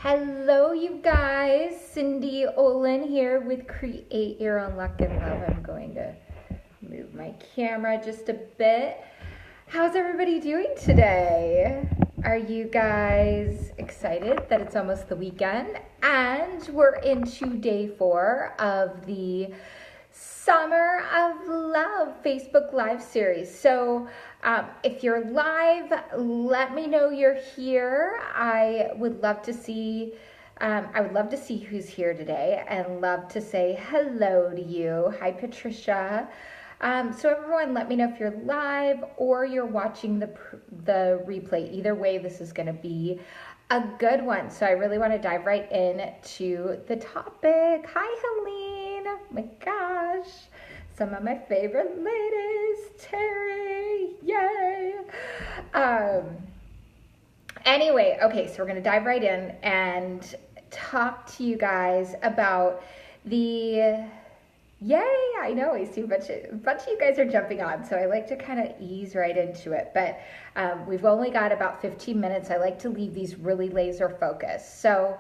Hello, you guys. Cindy Olin here with Create Your Own Luck and Love. I'm going to move my camera just a bit. How's everybody doing today? Are you guys excited that it's almost the weekend? And we're into day 4 of the Summer of Love Facebook Live series. So if you're live, let me know you're here. I would love to see who's here today and love to say hello to you. Hi, Patricia. So everyone, let me know if you're live or you're watching the replay. Either way, this is going to be a good one. So I really want to dive right in to the topic. Hi, Helene. Oh my gosh. Some of my favorite ladies. Terry. Yay. Anyway, okay, so we're going to dive right in and talk to you guys about the... Yay, I know, I see a bunch of you guys are jumping on, so I like to kind of ease right into it, but we've only got about 15 minutes. I like to leave these really laser focused. So,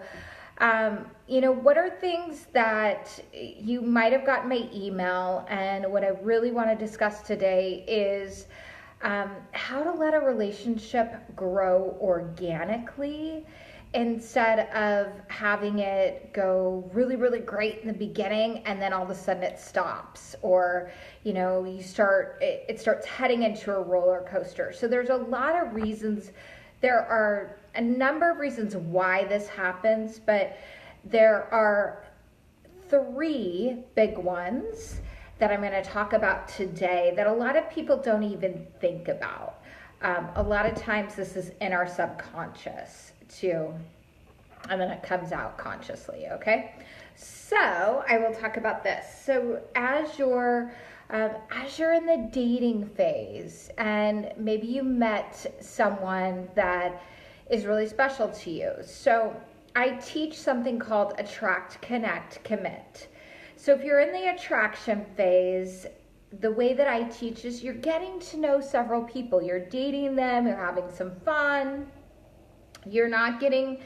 what are things that you might have gotten my email, and what I really want to discuss today is how to let a relationship grow organically instead of having it go really, really great in the beginning and then all of a sudden it stops, or it starts heading into a roller coaster. So there's a lot of reasons. There are a number of reasons why this happens, but there are 3 big ones that I'm going to talk about today that a lot of people don't even think about. A lot of times this is in our subconscious too, and then it comes out consciously, okay? So I will talk about this. So as you're in the dating phase and maybe you met someone that is really special to you. So I teach something called attract, connect, commit. So if you're in the attraction phase, the way that I teach is you're getting to know several people. You're dating them, you're having some fun. You're not getting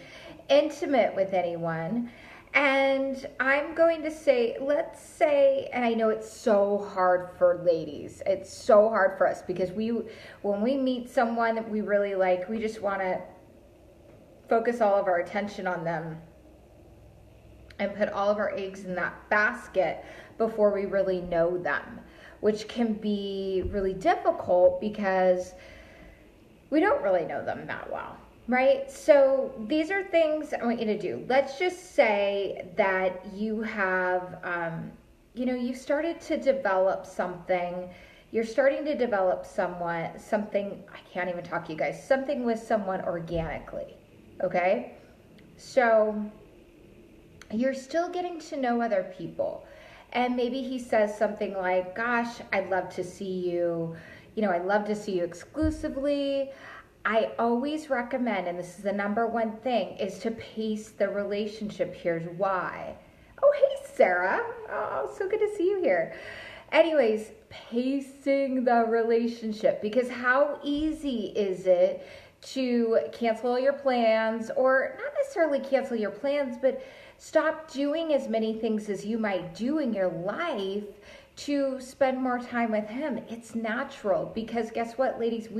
intimate with anyone. And I'm going to say, let's say, and I know it's so hard for ladies. It's so hard for us because when we meet someone that we really like, we just want to focus all of our attention on them and put all of our eggs in that basket before we really know them, which can be really difficult because we don't really know them that well. Right? So these are things I want you to do. Let's just say that you have, you've started to develop something. You're starting to develop something, I can't even talk to you guys, something with someone organically. Okay? So you're still getting to know other people. And maybe he says something like, gosh, I'd love to see you, I'd love to see you exclusively. I always recommend, and this is the number one thing, is to pace the relationship. Here's why. Oh, hey, Sarah. Oh, so good to see you here. Anyways, pacing the relationship, because how easy is it to cancel all your plans, or not necessarily cancel your plans, but stop doing as many things as you might do in your life to spend more time with him. It's natural, because guess what, ladies?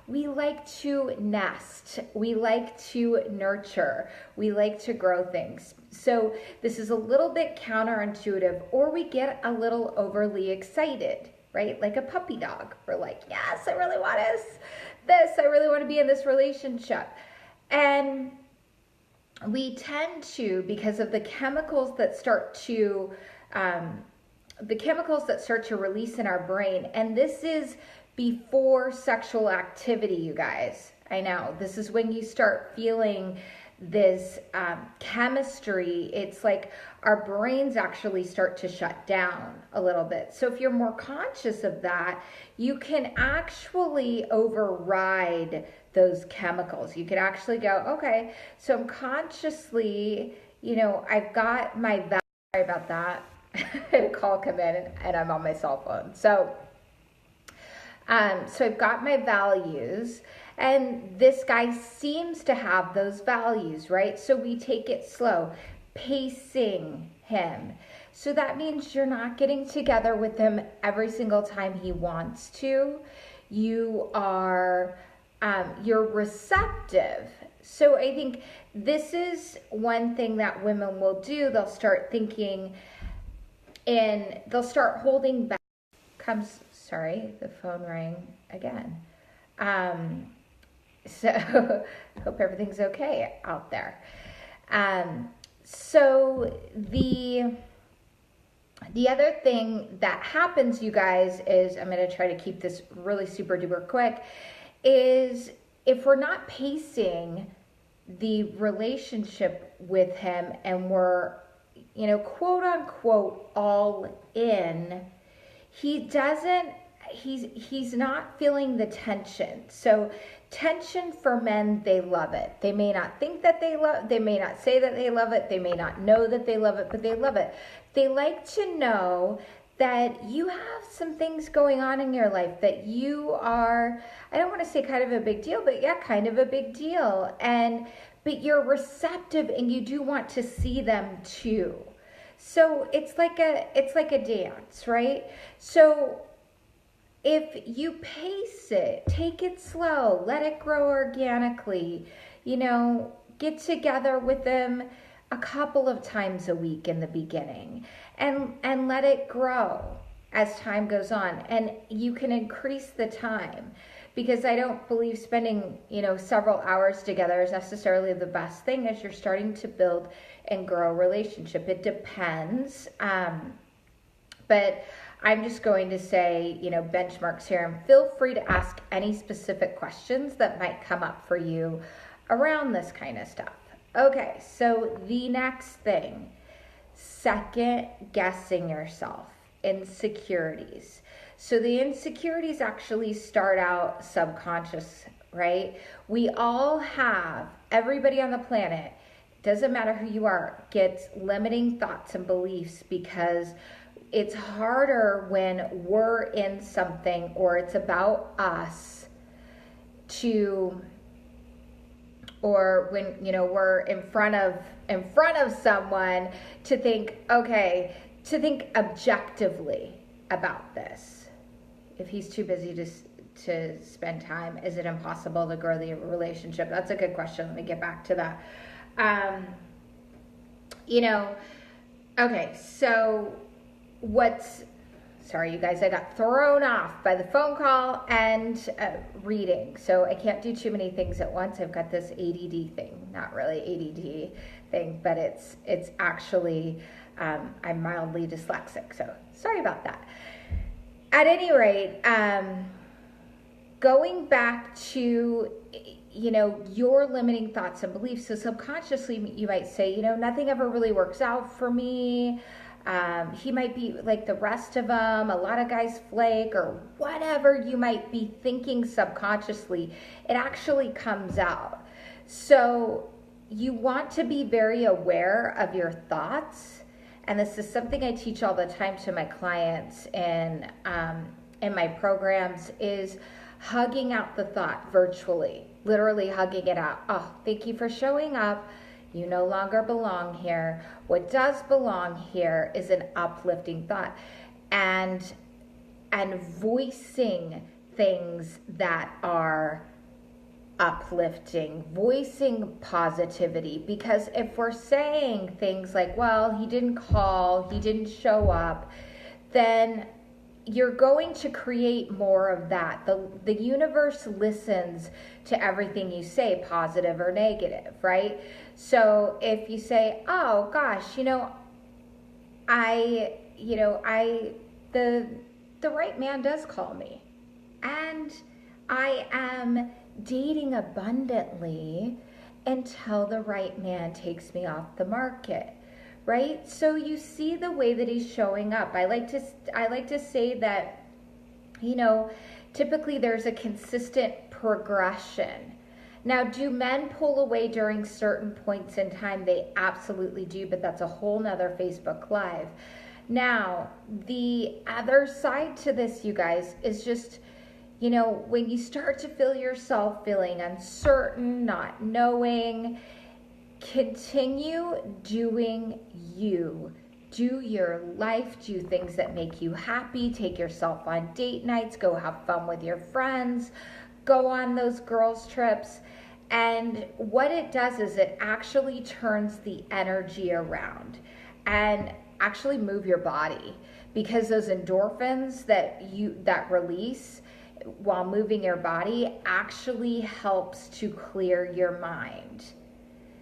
We like to nest. We like to nurture. We like to grow things. So this is a little bit counterintuitive, or we get a little overly excited, right? Like a puppy dog. We're like, yes, I really want this. I really want to be in this relationship. And we tend to, because of the chemicals that start to release in our brain, and this is before sexual activity, you guys. I know, this is when you start feeling this chemistry. It's like our brains actually start to shut down a little bit. So if you're more conscious of that, you can actually override those chemicals. You can actually go, okay, so I'm consciously, I've got my value. Sorry about that. I had a call come in and I'm on my cell phone. So I've got my values, And this guy seems to have those values, right? So we take it slow, pacing him. So that means you're not getting together with him every single time he wants to. You are, you're receptive. So I think this is one thing that women will do. They'll start thinking and they'll start holding back. Sorry, the phone rang again. So hope everything's okay out there. So the other thing that happens, you guys, is, I'm going to try to keep this really super duper quick, is if we're not pacing the relationship with him and we're, quote unquote, all in, he's not feeling the tension. So tension for men, they love it. They may not think that they may not say that they love it. They may not know that they love it, but they love it. They like to know that you have some things going on in your life that you are, I don't want to say kind of a big deal, but yeah, kind of a big deal. But you're receptive and you do want to see them too. So it's like a dance, right? So if you pace it, take it slow, let it grow organically, get together with them a couple of times a week in the beginning and let it grow as time goes on. And you can increase the time, because I don't believe spending, several hours together is necessarily the best thing as you're starting to build and grow a relationship. It depends. But I'm just going to say, benchmarks here, and feel free to ask any specific questions that might come up for you around this kind of stuff. Okay, so the next thing, second guessing yourself, insecurities. So the insecurities actually start out subconscious, right? We all have, everybody on the planet, doesn't matter who you are, gets limiting thoughts and beliefs, because it's harder when we're in something or it's about us or when we're in front of someone to think objectively about this. If he's too busy to spend time, is it impossible to grow the relationship? That's a good question. Let me get back to that. Okay, so sorry you guys, I got thrown off by the phone call and reading. So I can't do too many things at once. I've got this ADD thing, not really ADD thing, but it's actually, I'm mildly dyslexic. So sorry about that. At any rate, going back to, your limiting thoughts and beliefs. So subconsciously you might say, nothing ever really works out for me. He might be like the rest of them. A lot of guys flake, or whatever you might be thinking subconsciously. It actually comes out. So you want to be very aware of your thoughts. And this is something I teach all the time to my clients and in my programs, is hugging out the thought virtually, literally hugging it out. Oh, thank you for showing up. You no longer belong here. What does belong here is an uplifting thought, and voicing things that are uplifting, voicing positivity. Because if we're saying things like, well, he didn't call, he didn't show up, then you're going to create more of that. The universe listens to everything you say, positive or negative, right? So if you say, oh gosh, the right man does call me, and I am dating abundantly until the right man takes me off the market. Right? So you see the way that he's showing up. I like to say that, typically there's a consistent progression. Now, do men pull away during certain points in time? They absolutely do, but that's a whole nother Facebook Live. Now, the other side to this, you guys, is just, when you start to feel yourself feeling uncertain, not knowing, continue doing you. Do your life, do things that make you happy, take yourself on date nights, go have fun with your friends, go on those girls' trips. And what it does is it actually turns the energy around and actually move your body, because those endorphins that release while moving your body actually helps to clear your mind.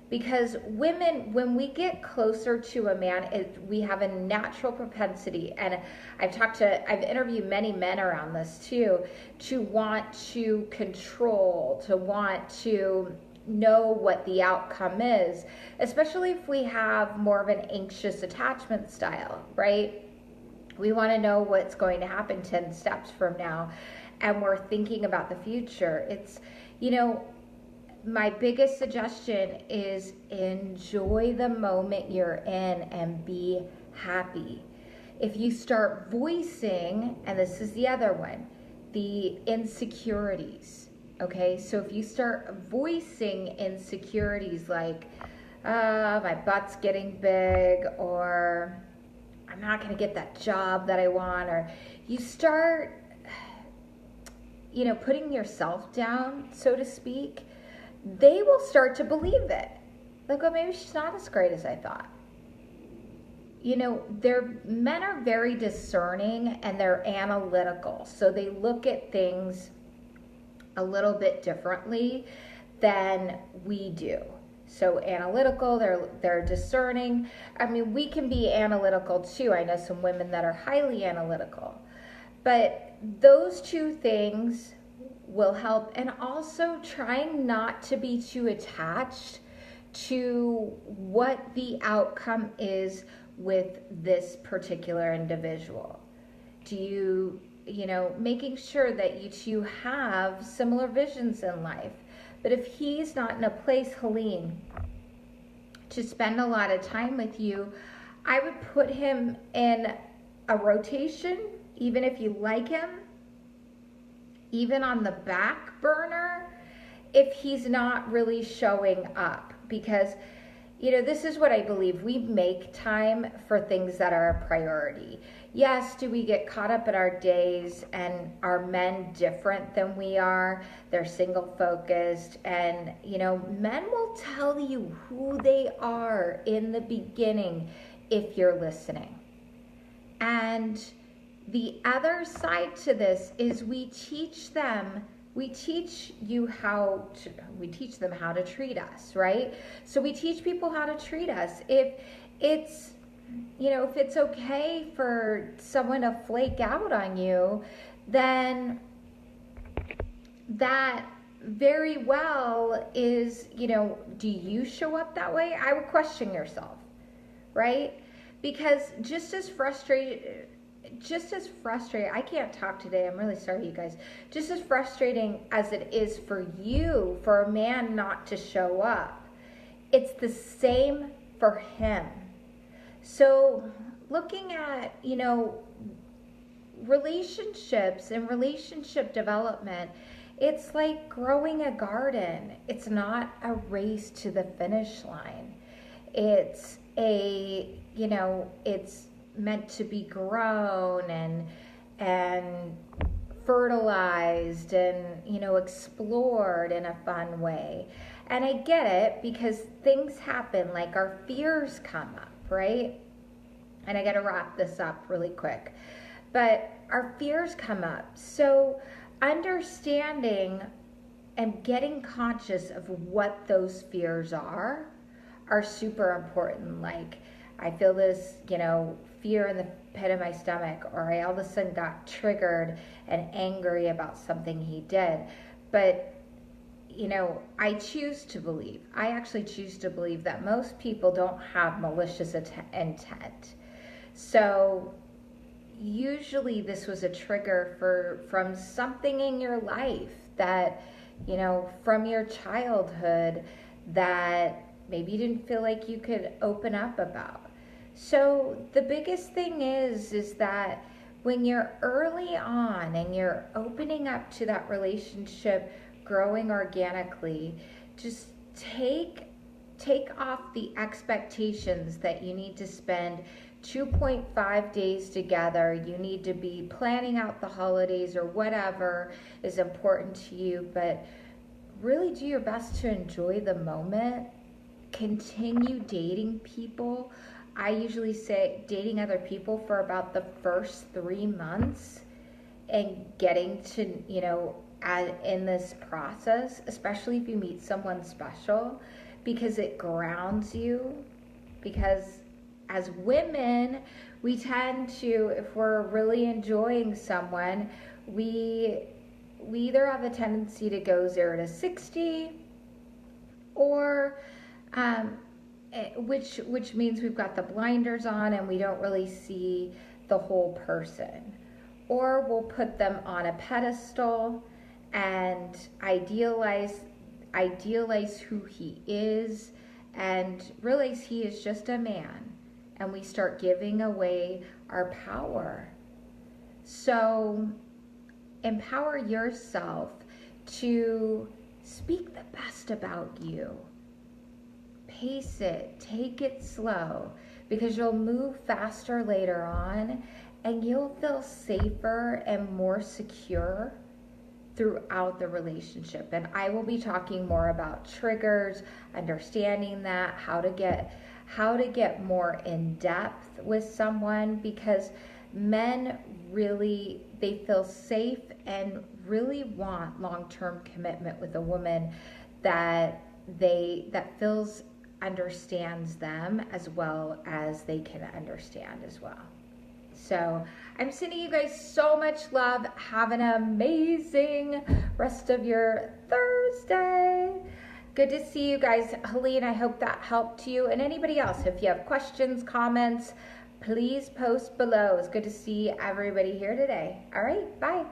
Because women, when we get closer to a man, we have a natural propensity, and I've interviewed many men around this too, to want to control, to want to know what the outcome is, especially if we have more of an anxious attachment style, right? We want to know what's going to happen 10 steps from now, and we're thinking about the future. It's, my biggest suggestion is enjoy the moment you're in and be happy. If you start voicing, and this is the other one, the insecurities, okay? So if you start voicing insecurities like, my butt's getting big, or I'm not going to get that job that I want, or you start, putting yourself down, so to speak, they will start to believe it. They'll go, maybe she's not as great as I thought. Men are very discerning and they're analytical. So they look at things a little bit differently than we do. So analytical, they're discerning. I mean, we can be analytical too. I know some women that are highly analytical. But those two things will help, and also trying not to be too attached to what the outcome is with this particular individual. Do you, making sure that you two have similar visions in life. But if he's not in a place, Helene, to spend a lot of time with you, I would put him in a rotation, even if you like him, even on the back burner, if he's not really showing up. Because, this is what I believe. We make time for things that are a priority. Yes, do we get caught up in our days, and are men different than we are? They're single focused, and, men will tell you who they are in the beginning if you're listening. And the other side to this is we teach them how to treat us, right? So we teach people how to treat us. If it's okay for someone to flake out on you, then that very well is, do you show up that way? I would question yourself, right? Because just as frustrated, I can't talk today, I'm really sorry, you guys. Just as frustrating as it is for you, for a man not to show up, it's the same for him. So looking at, relationships and relationship development, it's like growing a garden. It's not a race to the finish line. It's it's meant to be grown and fertilized and, explored in a fun way. And I get it, because things happen, like our fears come up, right? And I got to wrap this up really quick. But our fears come up. So understanding and getting conscious of what those fears are super important. Like, I feel this, fear in the pit of my stomach, or I all of a sudden got triggered and angry about something he did. But, I actually choose to believe that most people don't have malicious intent. So usually this was a trigger from something in your life that, from your childhood, that maybe you didn't feel like you could open up about. So the biggest thing is that when you're early on and you're opening up to that relationship growing organically, just take off the expectations that you need to spend 2.5 days together. You need to be planning out the holidays or whatever is important to you, but really do your best to enjoy the moment. Continue dating people. I usually say dating other people for about the first 3 months and getting to, in this process, especially if you meet someone special, because it grounds you. Because as women, we tend to, if we're really enjoying someone, we either have a tendency to go 0 to 60, or which means we've got the blinders on and we don't really see the whole person, or we'll put them on a pedestal and idealize who he is and realize he is just a man, and we start giving away our power. So empower yourself to speak the best about you. Pace it, take it slow, because you'll move faster later on and you'll feel safer and more secure throughout the relationship. And I will be talking more about triggers, understanding that, how to get more in depth with someone, because men really, they feel safe and really want long-term commitment with a woman that understands them as well as they can understand as well. So I'm sending you guys so much love. Have an amazing rest of your Thursday. Good to see you guys. Helene, I hope that helped you. And anybody else, if you have questions, comments, please post below. It's good to see everybody here today. All right, bye.